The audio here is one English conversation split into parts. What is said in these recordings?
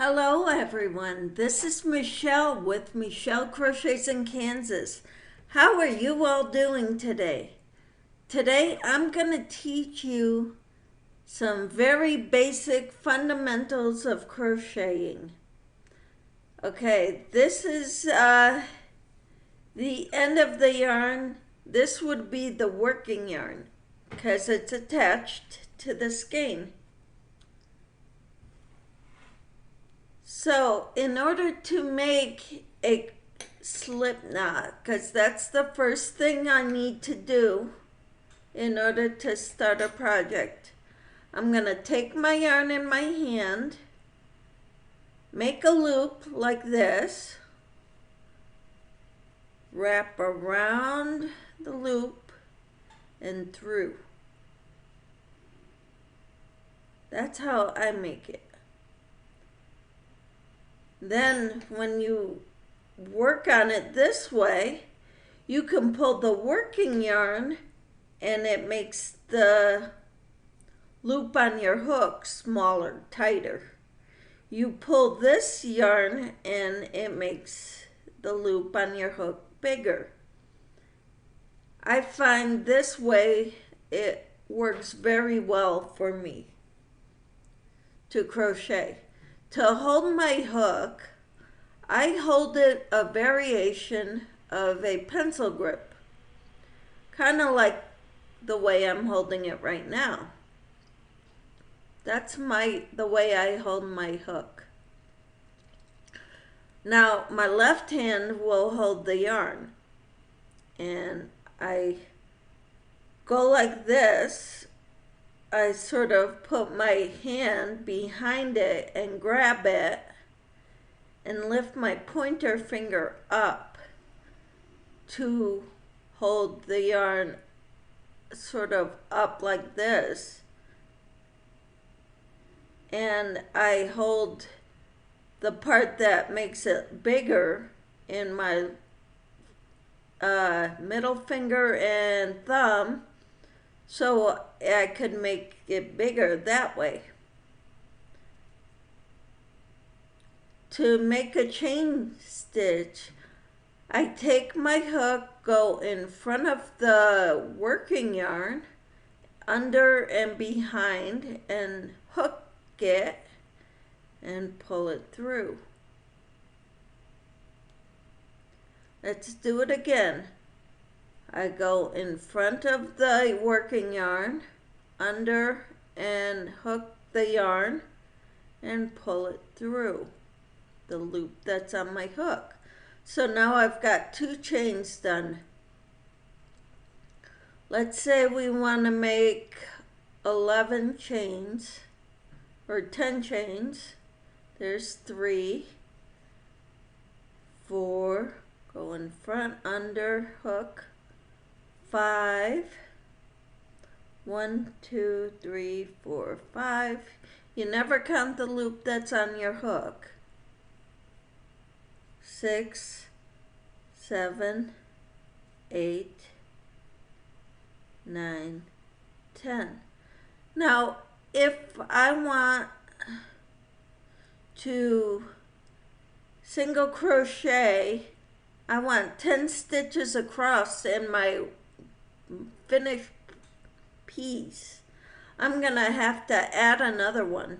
Hello everyone, this is Michelle with Michelle Crochets in Kansas. How are you all doing today? Today I'm going to teach you some very basic fundamentals of crocheting. Okay, this is the end of the yarn. This would be the working yarn because it's attached to the skein. So in order to make a slip knot, because that's the first thing I need to do in order to start a project, I'm going to take my yarn in my hand, make a loop like this, wrap around the loop and through. That's how I make it. Then when you work on it this way, you can pull the working yarn and it makes the loop on your hook smaller, tighter. You pull this yarn and it makes the loop on your hook bigger. I find this way it works very well for me to crochet. To hold my hook, I hold it a variation of a pencil grip, kind of like the way I'm holding it right now. That's the way I hold my hook. Now my left hand will hold the yarn, and I go like this. I sort of put my hand behind it and grab it and lift my pointer finger up to hold the yarn sort of up like this. And I hold the part that makes it bigger in my middle finger and thumb, so I could make it bigger that way. To make a chain stitch, I take my hook, go in front of the working yarn, under and behind, and hook it and pull it through. Let's do it again. I go in front of the working yarn, under and hook the yarn and pull it through the loop that's on my hook. So now I've got 2 chains done. Let's say we want to make 11 chains or 10 chains. There's 3, 4, go in front, under, hook, 5, 1, 2, 3, 4, 5. You never count the loop that's on your hook. 6, 7, 8, 9, 10. Now, if I want to single crochet, I want 10 stitches across in my finished piece, I'm gonna have to add another one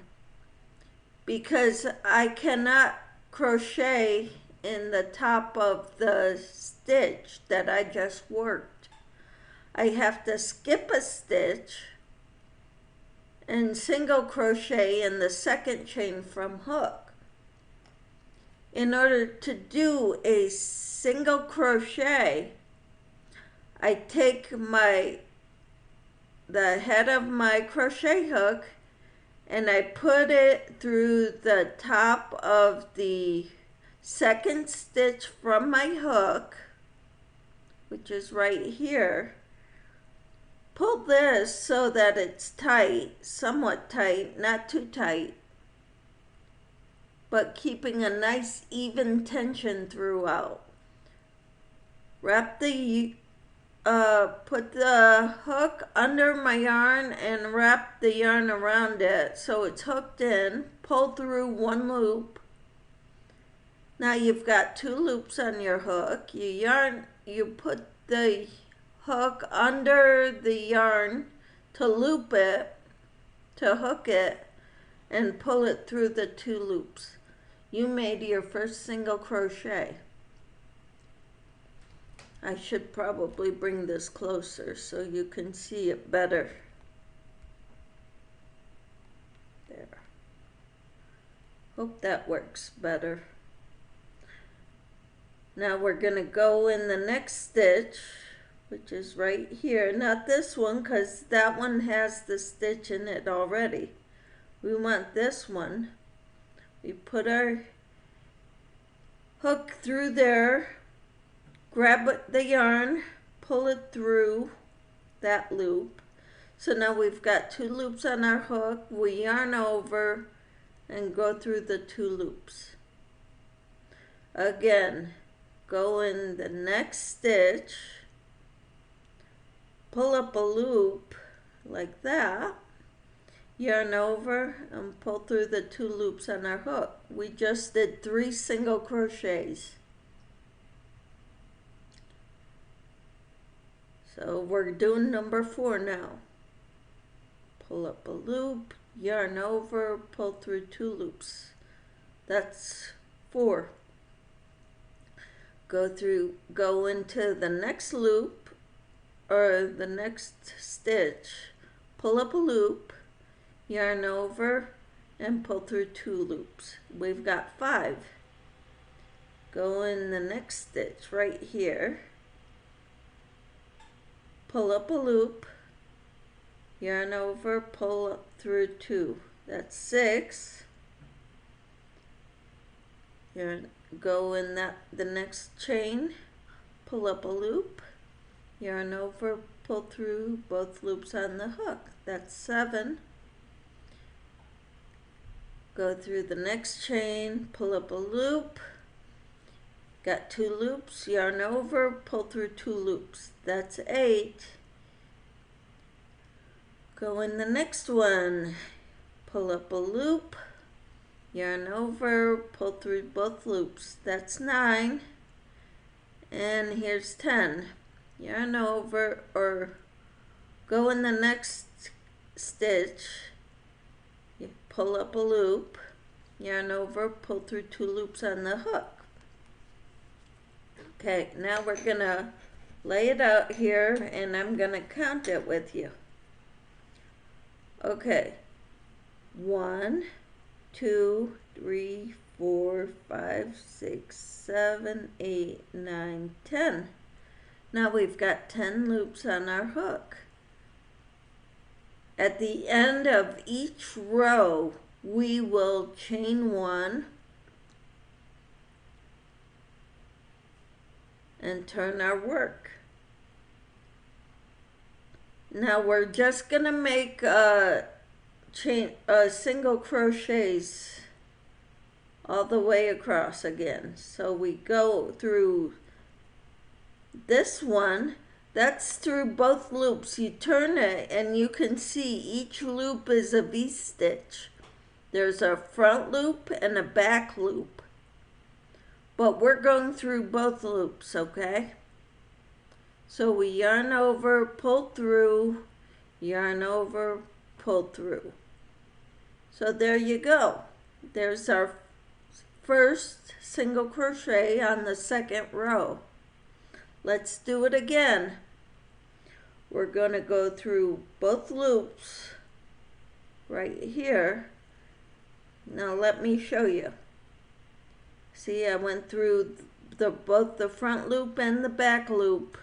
because I cannot crochet in the top of the stitch that I just worked. I have to skip a stitch and single crochet in the second chain from hook. In order to do a single crochet, I take the head of my crochet hook and I put it through the top of the second stitch from my hook, which is right here. Pull this so that it's tight, somewhat tight, not too tight, but keeping a nice even tension throughout. Wrap the put the hook under my yarn and wrap the yarn around it so it's hooked in. Pull through one loop. Now you've got 2 loops on your hook. You put the hook under the yarn to loop it, to hook it, and pull it through the 2 loops. You made your first single crochet. I should probably bring this closer so you can see it better. There. Hope that works better. Now we're going to go in the next stitch, which is right here. Not this one, because that one has the stitch in it already. We want this one. We put our hook through there, grab the yarn, pull it through that loop. So now we've got 2 loops on our hook. We yarn over and go through the 2 loops. Again, go in the next stitch, pull up a loop like that, yarn over and pull through the 2 loops on our hook. We just did 3 single crochets. So we're doing number 4 now. Pull up a loop, yarn over, pull through 2 loops. That's 4. Go into the next loop or the next stitch, pull up a loop, yarn over, and pull through 2 loops. We've got 5. Go in the next stitch right here, pull up a loop, yarn over, pull up through 2. That's 6. Go in the next chain, pull up a loop, yarn over, pull through both loops on the hook. That's 7. Go through the next chain, pull up a loop, got 2 loops, yarn over, pull through 2 loops. That's 8. Go in the next one, pull up a loop, yarn over, pull through both loops. That's 9. And here's 10. Yarn over, or go in the next stitch, you pull up a loop, yarn over, pull through 2 loops on the hook. Okay, now we're gonna lay it out here and I'm gonna count it with you. Okay, 1, 2, 3, 4, 5, 6, 7, 8, 9, 10. Now we've got 10 loops on our hook. At the end of each row, we will chain 1 and turn our work. Now we're just going to make single crochets all the way across again. So we go through this one, that's through both loops. You turn it and you can see each loop is a V-stitch. There's a front loop and a back loop. But we're going through both loops, okay? So we yarn over, pull through, yarn over, pull through. So there you go. There's our first single crochet on the second row. Let's do it again. We're going to go through both loops right here. Now let me show you. See, I went through both the front loop and the back loop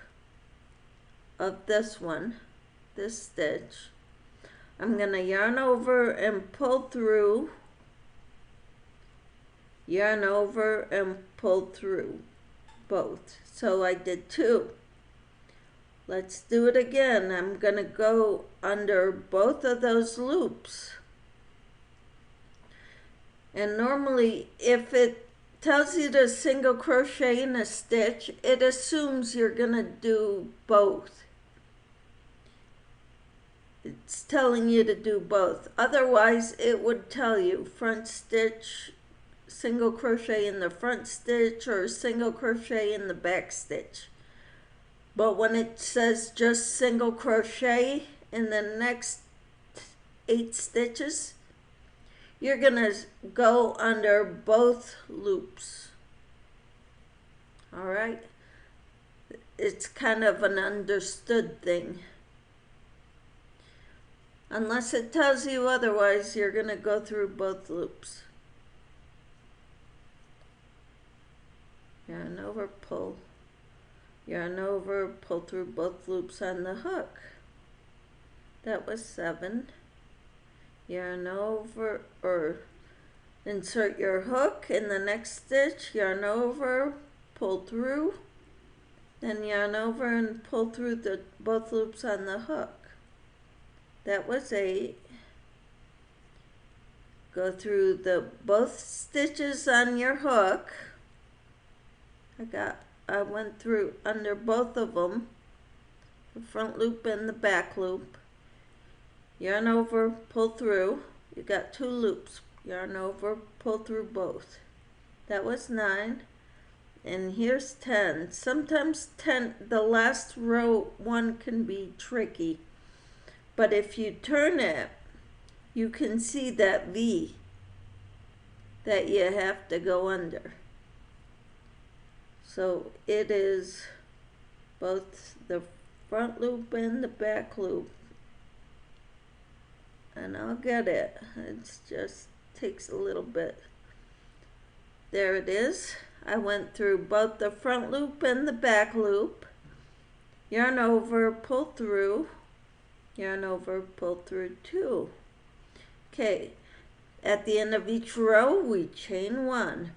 of this one, this stitch. I'm going to yarn over and pull through, yarn over and pull through both. So I did 2. Let's do it again. I'm going to go under both of those loops. And normally if it tells you to single crochet in a stitch, it assumes you're gonna do both. It's telling you to do both. Otherwise, it would tell you front stitch, single crochet in the front stitch, or single crochet in the back stitch. But when it says just single crochet in the next 8 stitches, you're gonna go under both loops. All right? It's kind of an understood thing. Unless it tells you otherwise, you're gonna go through both loops. Yarn over, pull. Yarn over, pull through both loops on the hook. That was 7. Yarn over, or insert your hook in the next stitch, yarn over, pull through, then yarn over and pull through both loops on the hook. That was 8. Go through both stitches on your hook. I went through under both of them, the front loop and the back loop. Yarn over, pull through. You got 2 loops. Yarn over, pull through both. That was 9. And here's 10. Sometimes 10, the last row one can be tricky. But if you turn it, you can see that V that you have to go under. So it is both the front loop and the back loop. And I'll get it. It just takes a little bit. There it is. I went through both the front loop and the back loop. Yarn over, pull through. Yarn over, pull through 2. Okay, at the end of each row, we chain 1.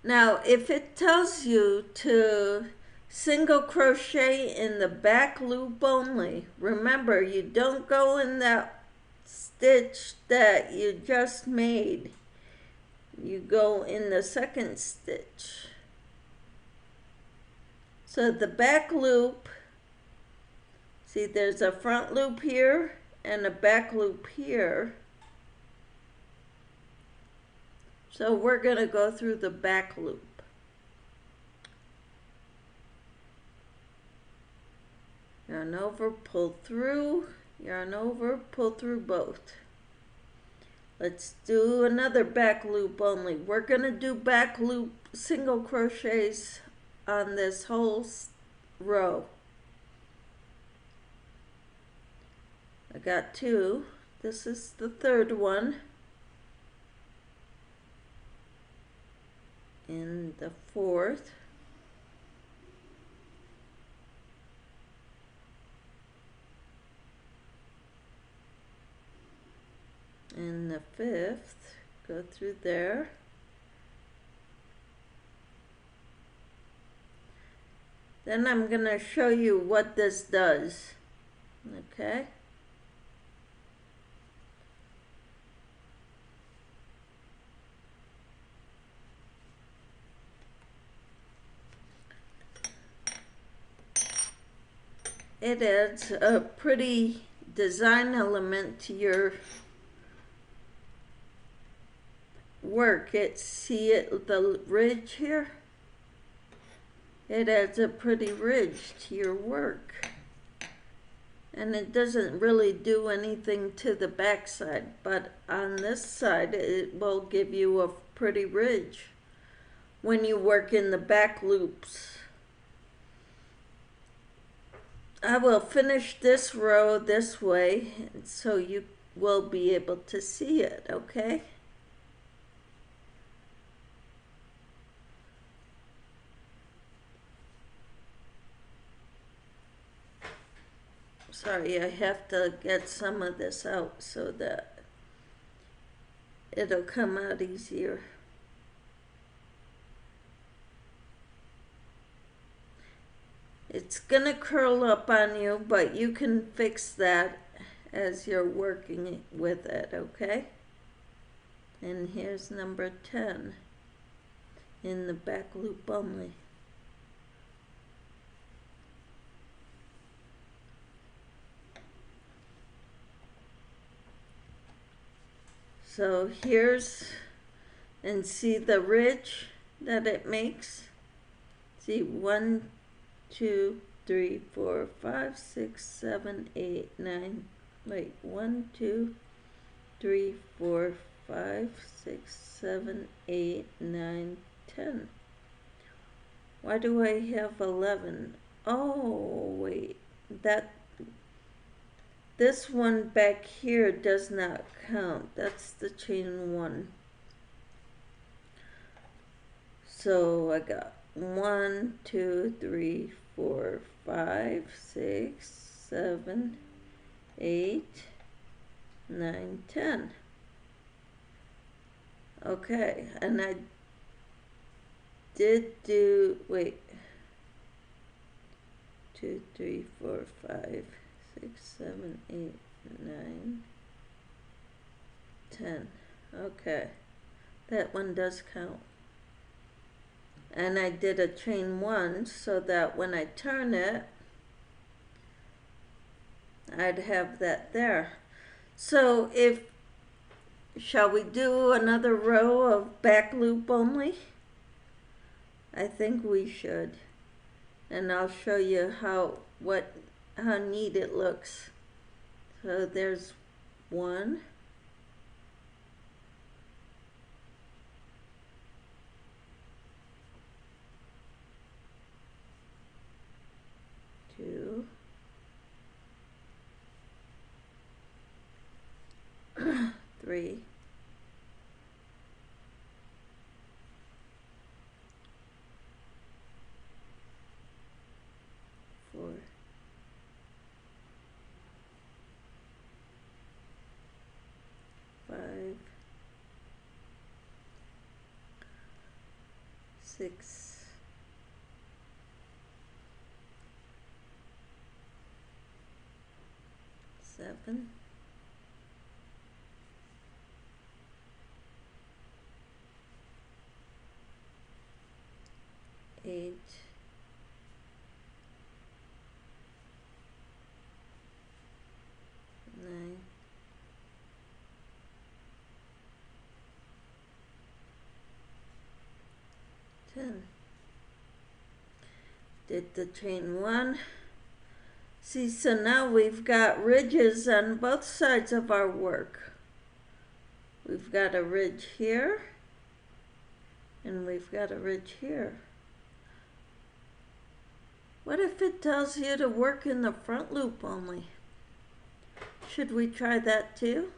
Now, if it tells you to single crochet in the back loop only, remember, you don't go in that stitch that you just made. You go in the second stitch. So the back loop, see, there's a front loop here and a back loop here. So we're going to go through the back loop. Yarn over, pull through, yarn over, pull through both. Let's do another back loop only. We're going to do back loop single crochets on this whole row. I got 2. This is the third one. In the fourth. In the fifth, go through there. Then I'm going to show you what this does. Okay? It adds a pretty design element to your work. See it, the ridge here? It adds a pretty ridge to your work. And it doesn't really do anything to the back side, but on this side it will give you a pretty ridge when you work in the back loops. I will finish this row this way so you will be able to see it, okay? Sorry, I have to get some of this out so that it'll come out easier. It's gonna curl up on you, but you can fix that as you're working with it, okay? And here's number 10 in the back loop only. So here's, and see the ridge that it makes? See, 1, 2, 3, 4, 5, 6, 7, 8, 9. Wait, 1, 2, 3, 4, 5, 6, 7, 8, 9, 10. Why do I have 11? Oh, wait, this one back here does not count. That's the chain 1. So I got 1, 2, 3, 4, 5, 6, 7, 8, 9, 10. Okay, and I did do, wait, 2, 3, 4, 5, 6, 7, 8, 9, 10. Okay, that one does count. And I did a chain 1 so that when I turn it, I'd have that there. So shall we do another row of back loop only? I think we should. And I'll show you how neat it looks. So there's 1. 2. 3. 4. 5. 6. 7. 8. 9. 10. Did the chain 1. See, so now we've got ridges on both sides of our work. We've got a ridge here, and we've got a ridge here. What if it tells you to work in the front loop only? Should we try that too?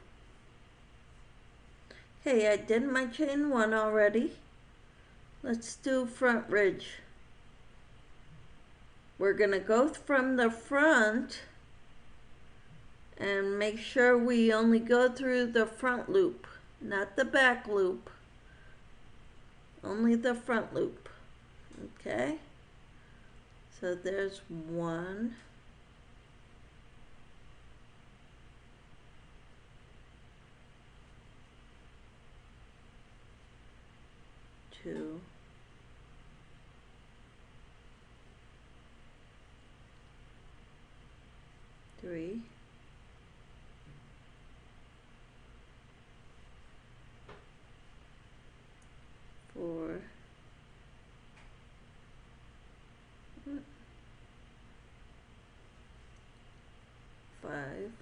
Hey, I did my chain 1 already. Let's do front ridge. We're going to go from the front and make sure we only go through the front loop, not the back loop. Only the front loop. Okay? So there's 1. 2. 3. 4. 5.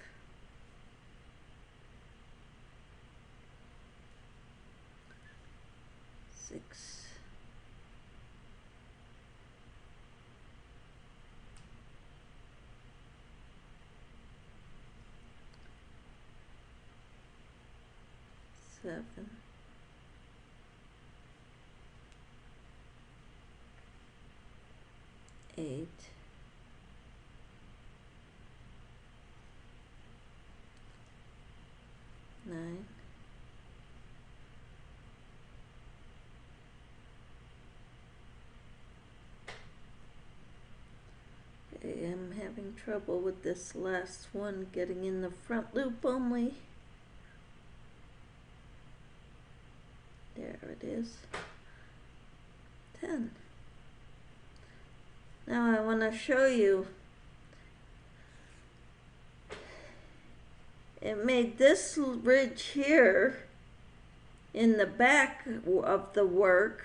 6. 7. 8. 9. 10. I'm having trouble with this last one getting in the front loop only. it is. 10. Now I want to show you. It made this ridge here in the back of the work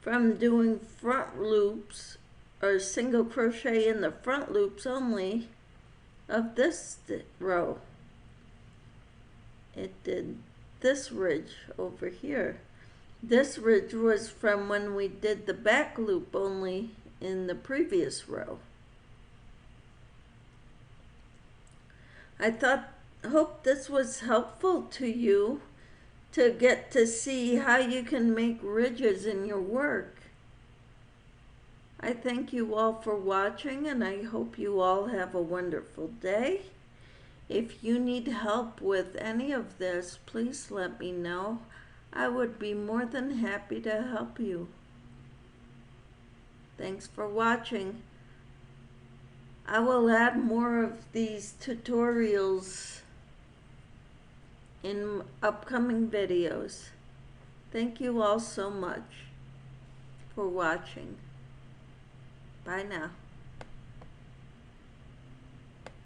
from doing front loops or single crochet in the front loops only of this row. It did this ridge over here. This ridge was from when we did the back loop only in the previous row. I hope this was helpful to you to get to see how you can make ridges in your work. I thank you all for watching, and I hope you all have a wonderful day. If you need help with any of this, please let me know. I would be more than happy to help you. Thanks for watching. I will add more of these tutorials in upcoming videos. Thank you all so much for watching. Bye now.